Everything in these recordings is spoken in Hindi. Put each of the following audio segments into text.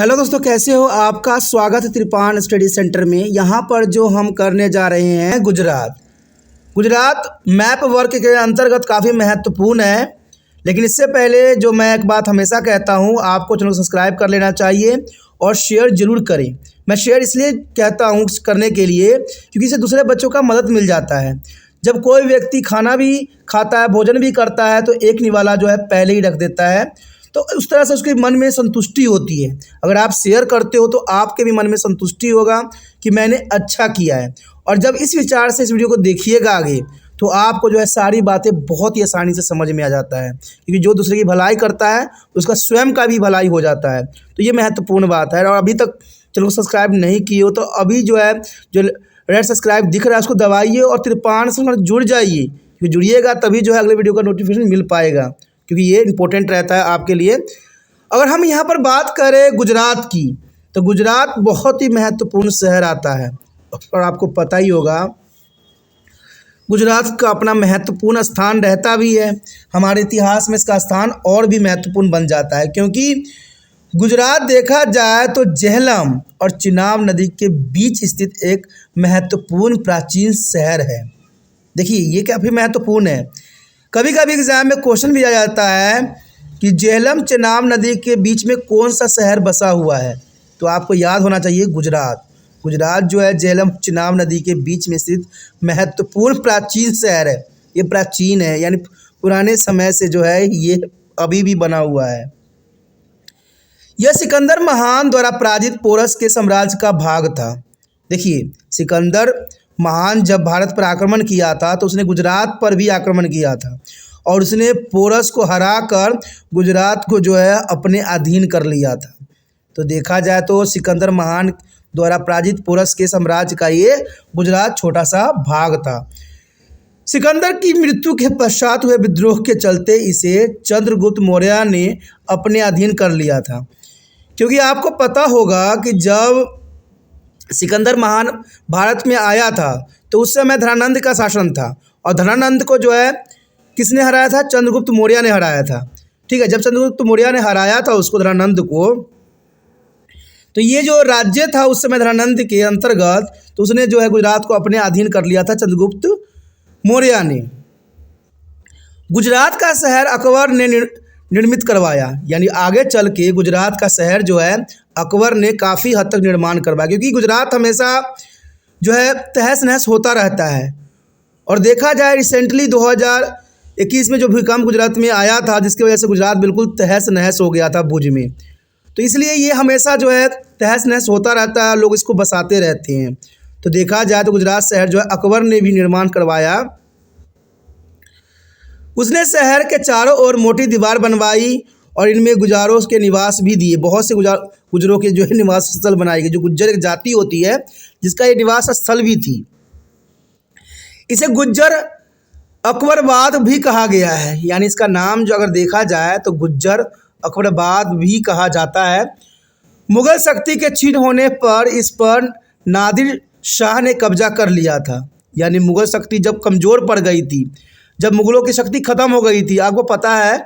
हेलो दोस्तों, कैसे हो? आपका स्वागत है त्रिपान स्टडी सेंटर में। यहाँ पर जो हम करने जा रहे हैं गुजरात मैप वर्क के अंतर्गत काफ़ी महत्वपूर्ण है। लेकिन इससे पहले जो मैं एक बात हमेशा कहता हूँ, आपको चैनल को सब्सक्राइब कर लेना चाहिए और शेयर ज़रूर करें। मैं शेयर इसलिए कहता हूँ करने के लिए क्योंकि इससे दूसरे बच्चों का मदद मिल जाता है। जब कोई व्यक्ति खाना भी खाता है, भोजन भी करता है, तो एक निवाला जो है पहले ही रख देता है, तो उस तरह से उसके मन में संतुष्टि होती है। अगर आप शेयर करते हो तो आपके भी मन में संतुष्टि होगा कि मैंने अच्छा किया है। और जब इस विचार से इस वीडियो को देखिएगा आगे, तो आपको जो है सारी बातें बहुत ही आसानी से समझ में आ जाता है, क्योंकि जो दूसरे की भलाई करता है उसका स्वयं का भी भलाई हो जाता है। तो ये महत्वपूर्ण बात है। और अभी तक चैनल को सब्सक्राइब नहीं किए हो तो अभी जो है जो रेड सब्सक्राइब दिख रहा है उसको दबाइए और त्रिपान से जुड़ जाइए, क्योंकि जुड़िएगा तभी जो है अगले वीडियो का नोटिफिकेशन मिल पाएगा, क्योंकि ये इंपॉर्टेंट रहता है आपके लिए। अगर हम यहाँ पर बात करें गुजरात की, तो गुजरात बहुत ही महत्वपूर्ण शहर आता है और आपको पता ही होगा गुजरात का अपना महत्वपूर्ण स्थान रहता भी है। हमारे इतिहास में इसका स्थान और भी महत्वपूर्ण बन जाता है, क्योंकि गुजरात देखा जाए तो झेलम और चिनाब नदी के बीच स्थित एक महत्वपूर्ण प्राचीन शहर है। देखिए ये काफ़ी महत्वपूर्ण है। कभी कभी एग्जाम में क्वेश्चन भी आ जाता है कि झेलम चिनाब नदी के बीच में कौन सा शहर बसा हुआ है, तो आपको याद होना चाहिए गुजरात जो है झेलम चिनाब नदी के बीच में स्थित महत्वपूर्ण प्राचीन शहर है। ये प्राचीन है, यानी पुराने समय से जो है ये अभी भी बना हुआ है। यह सिकंदर महान द्वारा पराजित पोरस के साम्राज्य का भाग था। देखिए सिकंदर महान जब भारत पर आक्रमण किया था तो उसने गुजरात पर भी आक्रमण किया था और उसने पोरस को हराकर गुजरात को जो है अपने अधीन कर लिया था। तो देखा जाए तो सिकंदर महान द्वारा पराजित पोरस के साम्राज्य का ये गुजरात छोटा सा भाग था। सिकंदर की मृत्यु के पश्चात हुए विद्रोह के चलते इसे चंद्रगुप्त मौर्य ने अपने अधीन कर लिया था। क्योंकि आपको पता होगा कि जब सिकंदर महान भारत में आया था तो उस समय धनानंद का शासन था, और धनानंद को जो है किसने हराया था? चंद्रगुप्त मौर्य ने हराया था। ठीक है, जब चंद्रगुप्त मौर्य ने हराया था उसको, धनानंद को, तो ये जो राज्य था उस समय धनानंद के अंतर्गत, तो उसने जो है गुजरात को अपने अधीन कर लिया था चंद्रगुप्त मौर्य ने। गुजरात का शहर अकबर ने निर्मित करवाया, यानी आगे चल के गुजरात का शहर जो है अकबर ने काफ़ी हद तक निर्माण करवाया, क्योंकि गुजरात हमेशा जो है तहस नहस होता रहता है। और देखा जाए रिसेंटली 2021 में जो भूकंप गुजरात में आया था, जिसकी वजह से गुजरात बिल्कुल तहस नहस हो गया था भुज में, तो इसलिए ये हमेशा जो है तहस नहस होता रहता है, लोग इसको बसाते रहते हैं। तो देखा जाए तो गुजरात शहर जो है अकबर ने भी निर्माण करवाया। उसने शहर के चारों ओर मोटी दीवार बनवाई और इनमें गुजारों के निवास भी दिए। बहुत से गुजरों के जो है निवास स्थल बनाए गए। जो गुज्जर एक जाति होती है जिसका ये निवास स्थल भी थी। इसे गुज्जर अकबरबाद भी कहा गया है, यानी इसका नाम जो अगर देखा जाए तो गुज्जर अकबरबाद भी कहा जाता है। मुगल शक्ति के क्षीण होने पर इस पर नादिर शाह ने कब्जा कर लिया था, यानी मुगल शक्ति जब कमज़ोर पड़ गई थी, जब मुगलों की शक्ति ख़त्म हो गई थी, आपको पता है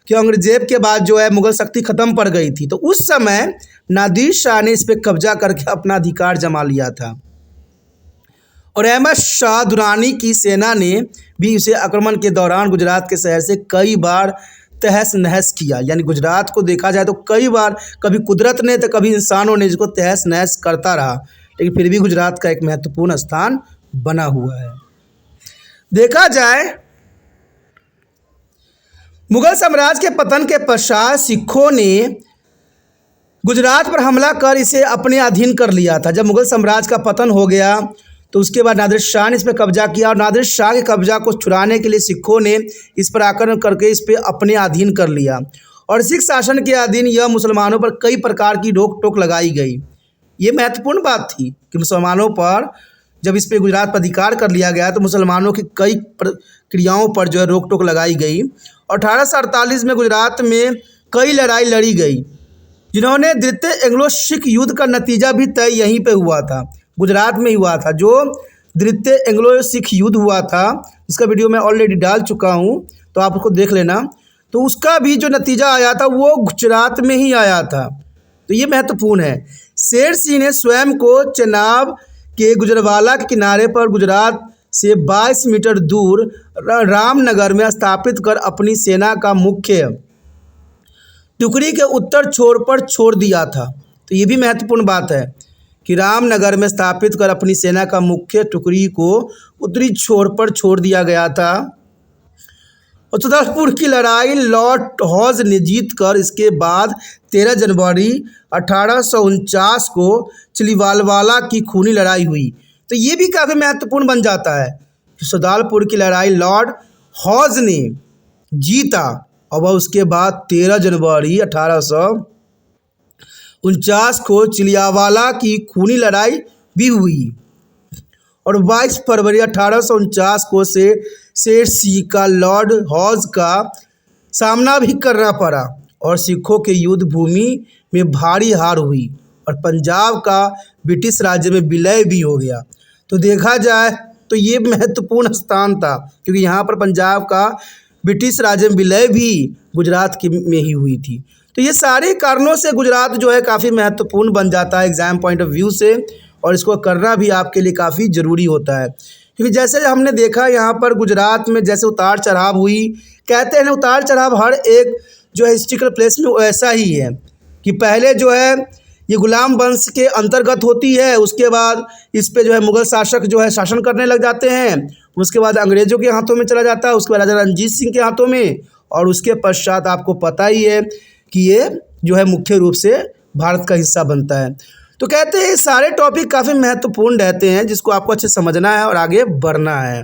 कि औरंगजेब के बाद जो है मुगल शक्ति ख़त्म पड़ गई थी, तो उस समय नादिर शाह ने इस पर कब्जा करके अपना अधिकार जमा लिया था। और अहमद शाह दुरानी की सेना ने भी इसे आक्रमण के दौरान गुजरात के शहर से कई बार तहस नहस किया। यानी गुजरात को देखा जाए तो कई बार, कभी कुदरत ने तो कभी इंसानों ने इसको तहस नहस करता रहा, लेकिन फिर भी गुजरात का एक महत्वपूर्ण स्थान बना हुआ है। देखा जाए मुगल साम्राज्य के पतन के पश्चात सिखों ने गुजरात पर हमला कर इसे अपने अधीन कर लिया था। जब मुगल साम्राज्य का पतन हो गया तो उसके बाद नादिर शाह ने इस पर कब्जा किया, और नादिर शाह के कब्जा को छुड़ाने के लिए सिखों ने इस पर आक्रमण करके इस पर अपने अधीन कर लिया। और सिख शासन के अधीन यह मुसलमानों पर कई प्रकार की रोक टोक लगाई गई। ये महत्वपूर्ण बात थी कि मुसलमानों पर जब इस पर गुजरात पर अधिकार कर लिया गया तो मुसलमानों की कई क्रियाओं पर जो है रोक टोक लगाई गई। 1848 में गुजरात में कई लड़ाई लड़ी गई, जिन्होंने द्वितीय एंग्लो सिख युद्ध का नतीजा भी तय यहीं पे हुआ था, गुजरात में ही हुआ था। जो द्वितीय एंग्लो सिख युद्ध हुआ था, इसका वीडियो मैं ऑलरेडी डाल चुका हूँ, तो आप उसको देख लेना। तो उसका भी जो नतीजा आया था वो गुजरात में ही आया था। तो ये महत्वपूर्ण है। शेर सिंह ने स्वयं को चेनाब के गुजरावाला के किनारे पर गुजरात से 22 मीटर दूर रामनगर में स्थापित कर अपनी सेना का मुख्य टुकड़ी के उत्तर छोर पर छोड़ दिया था। तो ये भी महत्वपूर्ण बात है कि रामनगर में स्थापित कर अपनी सेना का मुख्य टुकड़ी को उत्तरी छोर पर छोड़ दिया गया था। और छतरपुर की लड़ाई लॉर्ड हॉज ने जीत कर इसके बाद 13 जनवरी 1849 को चिलीवालवाला की खूनी लड़ाई हुई। तो ये भी काफ़ी महत्वपूर्ण बन जाता है कि छतरपुर की लड़ाई लॉर्ड हॉज ने जीता और वह उसके बाद 13 जनवरी 1849 को चिलियावाला की खूनी लड़ाई भी हुई। और 22 फरवरी 1849 को शेर सिंह का लॉर्ड हॉज का सामना भी करना पड़ा और सिखों के युद्ध भूमि में भारी हार हुई और पंजाब का ब्रिटिश राज्य में विलय भी हो गया। तो देखा जाए तो ये महत्वपूर्ण स्थान था क्योंकि यहाँ पर पंजाब का ब्रिटिश राज्य में विलय भी गुजरात की में ही हुई थी। तो ये सारे कारणों से गुजरात जो है काफ़ी महत्वपूर्ण बन जाता है एग्ज़ाम पॉइंट ऑफ व्यू से, और इसको करना भी आपके लिए काफ़ी ज़रूरी होता है क्योंकि जैसे हमने देखा यहाँ पर गुजरात में जैसे उतार चढ़ाव हुई, कहते हैं ना उतार चढ़ाव हर एक जो है हिस्ट्रिकल प्लेस में ऐसा ही है कि पहले जो है ये गुलाम वंश के अंतर्गत होती है, उसके बाद इस पे जो है मुग़ल शासक जो है शासन करने लग जाते हैं, उसके बाद अंग्रेज़ों के हाथों में चला जाता है, उसके बाद राजा रणजीत सिंह के हाथों में, और उसके पश्चात आपको पता ही है कि ये जो है मुख्य रूप से भारत का हिस्सा बनता है। तो कहते हैं ये सारे टॉपिक काफ़ी महत्वपूर्ण रहते हैं जिसको आपको अच्छे समझना है और आगे बढ़ना है।